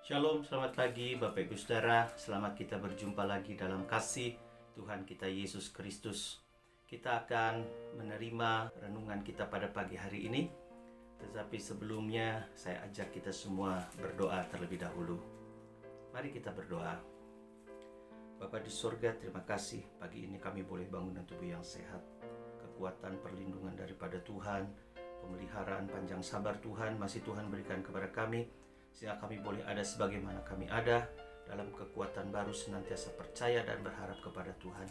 Shalom, selamat pagi Bapak Ibu Saudara. Selamat kita berjumpa lagi dalam kasih Tuhan kita Yesus Kristus. Kita akan menerima renungan kita pada pagi hari ini. Tetapi sebelumnya saya ajak kita semua berdoa terlebih dahulu. Mari kita berdoa. Bapa di surga, terima kasih pagi ini kami boleh bangun dengan tubuh yang sehat. Kekuatan perlindungan daripada Tuhan, pemeliharaan panjang sabar Tuhan masih Tuhan berikan kepada kami, sehingga kami boleh ada sebagaimana kami ada dalam kekuatan baru, senantiasa percaya dan berharap kepada Tuhan.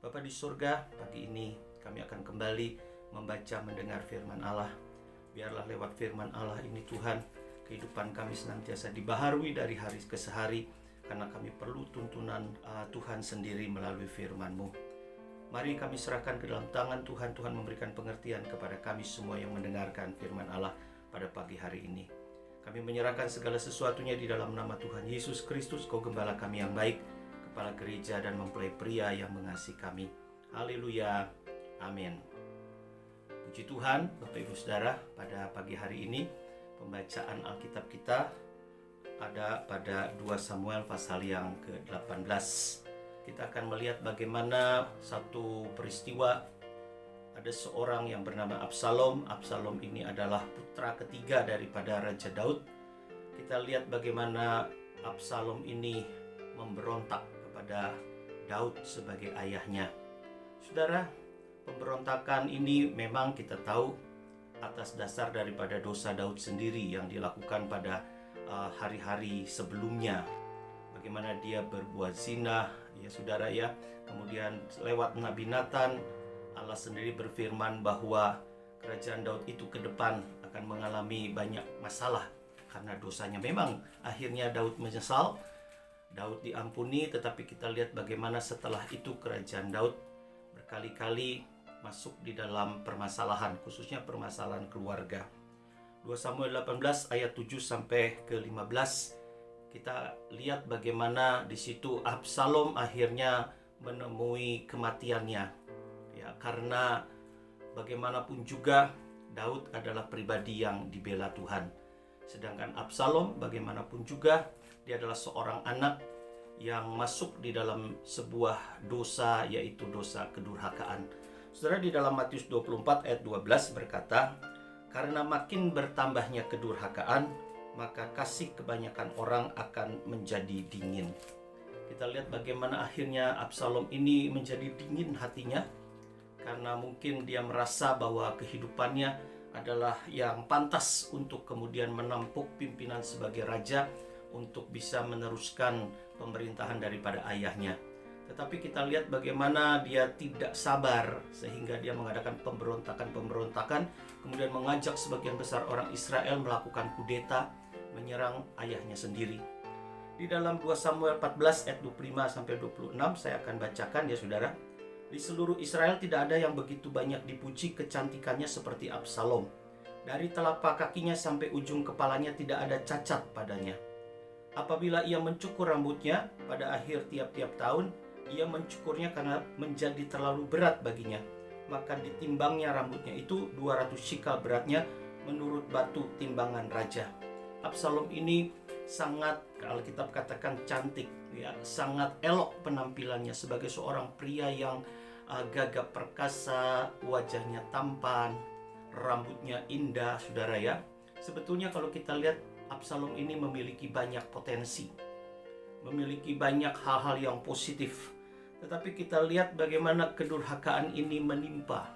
Bapa di surga, pagi ini kami akan kembali membaca mendengar firman Allah. Biarlah lewat firman Allah ini Tuhan, kehidupan kami senantiasa dibaharui dari hari ke hari, karena kami perlu tuntunan Tuhan sendiri melalui firman-Mu. Mari kami serahkan ke dalam tangan Tuhan. Tuhan memberikan pengertian kepada kami semua yang mendengarkan firman Allah pada pagi hari ini. Kami menyerahkan segala sesuatunya di dalam nama Tuhan Yesus Kristus, Kau Gembala kami yang baik, Kepala Gereja dan mempelai pria yang mengasihi kami. Haleluya, amin. Puji Tuhan, Bapak Ibu Saudara, pada pagi hari ini pembacaan Alkitab kita ada pada 2 Samuel pasal yang ke-18. Kita akan melihat bagaimana satu peristiwa. Ada seorang yang bernama Absalom. Absalom ini adalah putra ketiga daripada Raja Daud. Kita lihat bagaimana Absalom ini memberontak kepada Daud sebagai ayahnya. Saudara, pemberontakan ini memang kita tahu atas dasar daripada dosa Daud sendiri yang dilakukan pada hari-hari sebelumnya. Bagaimana dia berbuat zina, ya saudara ya. Kemudian lewat Nabi Nathan, Allah sendiri berfirman bahwa kerajaan Daud itu ke depan akan mengalami banyak masalah karena dosanya. Memang akhirnya Daud menyesal, Daud diampuni, tetapi kita lihat bagaimana setelah itu kerajaan Daud berkali-kali masuk di dalam permasalahan, khususnya permasalahan keluarga. 2 Samuel 18 ayat 7 sampai ke 15, kita lihat bagaimana di situ Absalom akhirnya menemui kematiannya. Ya, karena bagaimanapun juga Daud adalah pribadi yang dibela Tuhan. Sedangkan Absalom bagaimanapun juga dia adalah seorang anak yang masuk di dalam sebuah dosa, yaitu dosa kedurhakaan. Saudara, di dalam Matius 24 ayat 12 berkata, "Karena makin bertambahnya kedurhakaan, maka kasih kebanyakan orang akan menjadi dingin." Kita lihat bagaimana akhirnya Absalom ini menjadi dingin hatinya, karena mungkin dia merasa bahwa kehidupannya adalah yang pantas untuk kemudian menampuk pimpinan sebagai raja, untuk bisa meneruskan pemerintahan daripada ayahnya. Tetapi kita lihat bagaimana dia tidak sabar, sehingga dia mengadakan pemberontakan, kemudian mengajak sebagian besar orang Israel melakukan kudeta, menyerang ayahnya sendiri. Di dalam 2 Samuel 14 ayat 25 sampai 26 saya akan bacakan ya saudara. Di seluruh Israel tidak ada yang begitu banyak dipuji kecantikannya seperti Absalom. Dari telapak kakinya sampai ujung kepalanya tidak ada cacat padanya. Apabila ia mencukur rambutnya pada akhir tiap-tiap tahun, ia mencukurnya karena menjadi terlalu berat baginya. Maka ditimbangnya rambutnya itu 200 shikal beratnya menurut batu timbangan raja. Absalom ini sangat, Alkitab katakan cantik, ya, sangat elok penampilannya sebagai seorang pria yang gagah perkasa, wajahnya tampan, rambutnya indah, saudara ya. Sebetulnya kalau kita lihat, Absalom ini memiliki banyak potensi, memiliki banyak hal-hal yang positif. Tetapi kita lihat bagaimana kedurhakaan ini menimpa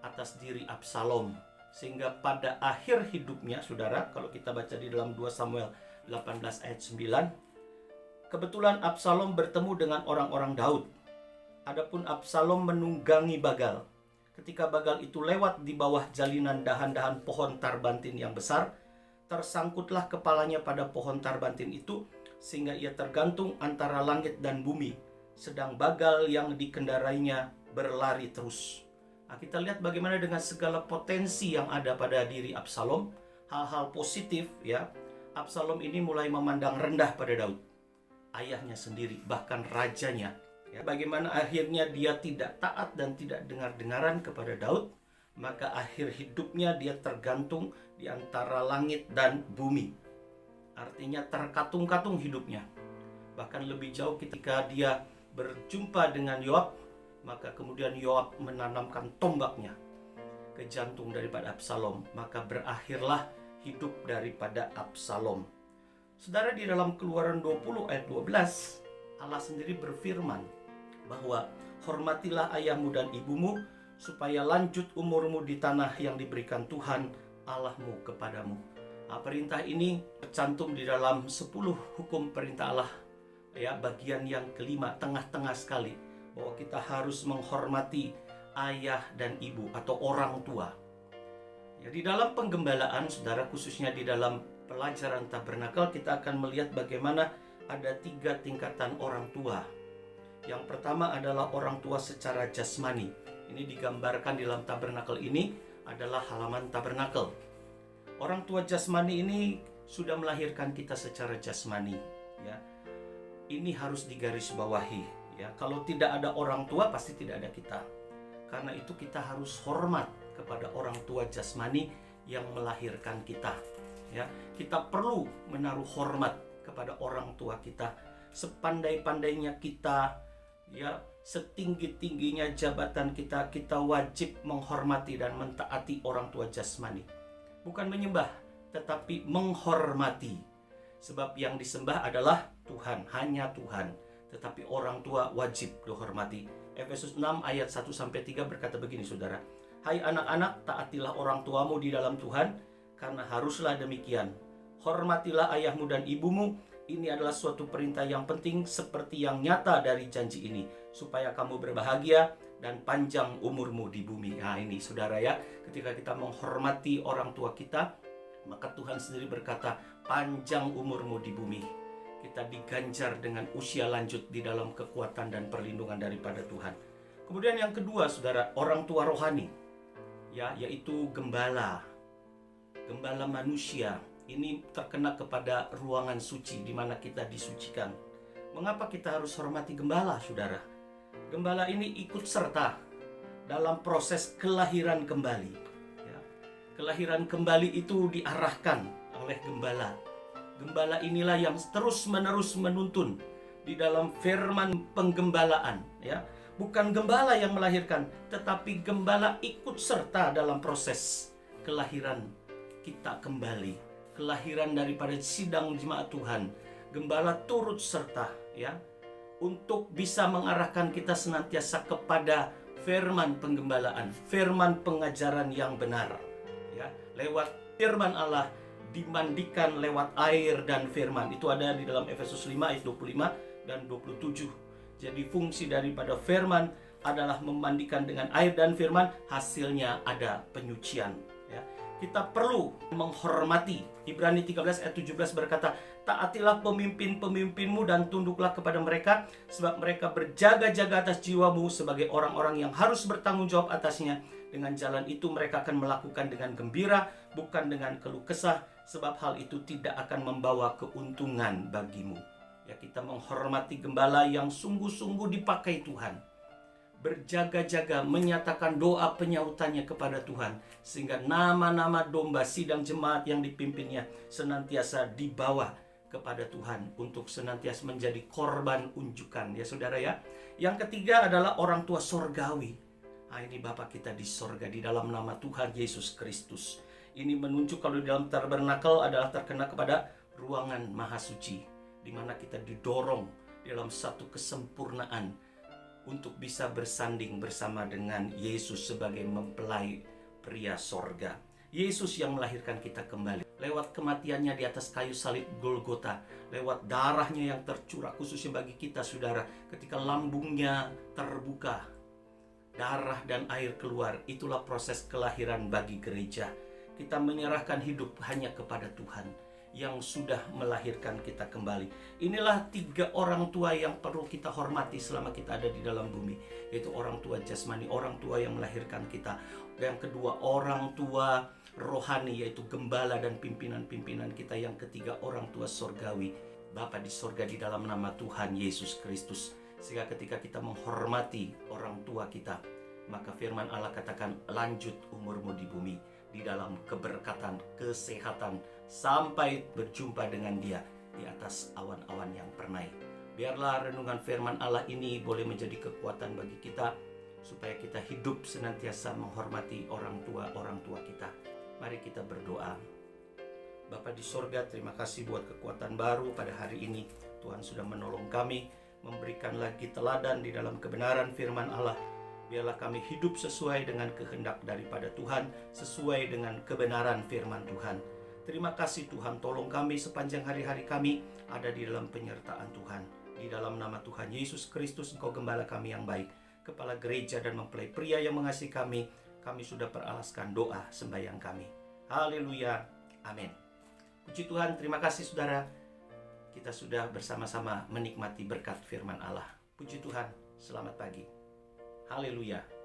atas diri Absalom, sehingga pada akhir hidupnya, saudara, kalau kita baca di dalam 2 Samuel 18 ayat 9, kebetulan Absalom bertemu dengan orang-orang Daud. Adapun Absalom menunggangi Bagal. Ketika Bagal itu lewat di bawah jalinan dahan-dahan pohon tarbantin yang besar, tersangkutlah kepalanya pada pohon tarbantin itu, sehingga ia tergantung antara langit dan bumi, sedang Bagal yang dikendarainya berlari terus. Nah, kita lihat bagaimana dengan segala potensi yang ada pada diri Absalom, hal-hal positif ya. Absalom ini mulai memandang rendah pada Daud, ayahnya sendiri, bahkan rajanya. Ya, bagaimana akhirnya dia tidak taat dan tidak dengar-dengaran kepada Daud, maka akhir hidupnya dia tergantung di antara langit dan bumi. artinya terkatung-katung hidupnya. Bahkan lebih jauh ketika dia berjumpa dengan Yoab, maka kemudian Yoab menanamkan tombaknya ke jantung daripada Absalom, maka berakhirlah hidup daripada Absalom. Saudara, di dalam Keluaran 20 ayat 12, Allah sendiri berfirman bahwa hormatilah ayahmu dan ibumu supaya lanjut umurmu di tanah yang diberikan Tuhan Allahmu kepadamu. Perintah ini tercantum di dalam 10 hukum perintah Allah, ya, bagian yang kelima, tengah-tengah sekali, bahwa kita harus menghormati ayah dan ibu atau orang tua. Ya, di dalam penggembalaan, saudara, khususnya di dalam pelajaran tabernakel, kita akan melihat bagaimana ada 3 tingkatan orang tua. Yang pertama adalah orang tua secara jasmani. Ini digambarkan di dalam tabernakel ini adalah halaman tabernakel. Orang tua jasmani ini sudah melahirkan kita secara jasmani, ya. Ini harus digarisbawahi, ya. Kalau tidak ada orang tua, pasti tidak ada kita. Karena itu kita harus hormat kepada orang tua jasmani yang melahirkan kita, ya. Kita perlu menaruh hormat kepada orang tua kita. Sepandai-pandainya kita, ya, setinggi-tingginya jabatan kita, kita wajib menghormati dan mentaati orang tua jasmani. Bukan menyembah, tetapi menghormati. Sebab yang disembah adalah Tuhan, hanya Tuhan. Tetapi orang tua wajib dihormati. Efesus 6 ayat 1-3 berkata begini, saudara. Hai anak-anak, taatilah orang tuamu di dalam Tuhan, karena haruslah demikian. Hormatilah ayahmu dan ibumu. Ini adalah suatu perintah yang penting seperti yang nyata dari janji ini, supaya kamu berbahagia dan panjang umurmu di bumi. Nah ini, saudara, ya, ketika kita menghormati orang tua kita, maka Tuhan sendiri berkata, panjang umurmu di bumi. Kita diganjar dengan usia lanjut di dalam kekuatan dan perlindungan daripada Tuhan. Kemudian yang kedua, saudara, orang tua rohani, ya, yaitu gembala. Gembala manusia. Ini terkena kepada ruangan suci di mana kita disucikan. Mengapa kita harus hormati gembala, saudara? Gembala ini ikut serta dalam proses kelahiran kembali. Ya. Kelahiran kembali itu diarahkan oleh gembala. Gembala inilah yang terus-menerus menuntun di dalam firman penggembalaan. Ya. Bukan gembala yang melahirkan, tetapi gembala ikut serta dalam proses kelahiran kita kembali. Kelahiran daripada sidang jemaat Tuhan. Gembala turut serta, ya, untuk bisa mengarahkan kita senantiasa kepada firman penggembalaan, firman pengajaran yang benar, ya. Lewat firman Allah, dimandikan lewat air dan firman. Itu ada di dalam Efesus 5 ayat 25 dan 27. Jadi fungsi daripada firman adalah memandikan dengan air dan firman, hasilnya ada penyucian, ya. Kita perlu menghormati. Ibrani 13 ayat 17 berkata, taatilah pemimpin-pemimpinmu dan tunduklah kepada mereka, sebab mereka berjaga-jaga atas jiwamu sebagai orang-orang yang harus bertanggung jawab atasnya. Dengan jalan itu mereka akan melakukan dengan gembira, bukan dengan keluh kesah, sebab hal itu tidak akan membawa keuntungan bagimu. Ya, kita menghormati gembala yang sungguh-sungguh dipakai Tuhan. Berjaga-jaga menyatakan doa penyautannya kepada Tuhan, sehingga nama-nama domba sidang jemaat yang dipimpinnya senantiasa dibawa kepada Tuhan untuk senantiasa menjadi korban unjukan, ya saudara, ya. Yang ketiga adalah orang tua sorgawi. Ini Bapa kita di sorga di dalam nama Tuhan Yesus Kristus. Ini menunjuk kalau di dalam tabernakel adalah terkena kepada ruangan maha suci, di mana kita didorong dalam satu kesempurnaan untuk bisa bersanding bersama dengan Yesus sebagai mempelai pria sorga. Yesus yang melahirkan kita kembali lewat kematiannya di atas kayu salib Golgota, lewat darahnya yang tercurah khususnya bagi kita, saudara, ketika lambungnya terbuka, darah dan air keluar. Itulah proses kelahiran bagi gereja. Kita menyerahkan hidup hanya kepada Tuhan yang sudah melahirkan kita kembali. Inilah 3 orang tua yang perlu kita hormati selama kita ada di dalam bumi, yaitu orang tua jasmani, orang tua yang melahirkan kita. Yang kedua, orang tua rohani, yaitu gembala dan pimpinan-pimpinan kita. Yang ketiga, orang tua sorgawi, Bapa di sorga di dalam nama Tuhan Yesus Kristus. Sehingga ketika kita menghormati orang tua kita, maka firman Allah katakan, lanjut umurmu di bumi, di dalam keberkatan, kesehatan, sampai berjumpa dengan Dia di atas awan-awan yang permai. Biarlah renungan firman Allah ini boleh menjadi kekuatan bagi kita, supaya kita hidup senantiasa menghormati orang tua kita. Mari kita berdoa. Bapa di sorga, terima kasih buat kekuatan baru pada hari ini. Tuhan sudah menolong kami, memberikan lagi teladan di dalam kebenaran firman Allah. Biarlah kami hidup sesuai dengan kehendak daripada Tuhan, sesuai dengan kebenaran firman Tuhan. Terima kasih Tuhan, tolong kami sepanjang hari-hari kami ada di dalam penyertaan Tuhan. Di dalam nama Tuhan Yesus Kristus, Engkau gembala kami yang baik, kepala gereja dan mempelai pria yang mengasihi kami sudah peralaskan doa sembahyang kami. Haleluya, amin. Puji Tuhan, terima kasih saudara. Kita sudah bersama-sama menikmati berkat firman Allah. Puji Tuhan, selamat pagi. Haleluya.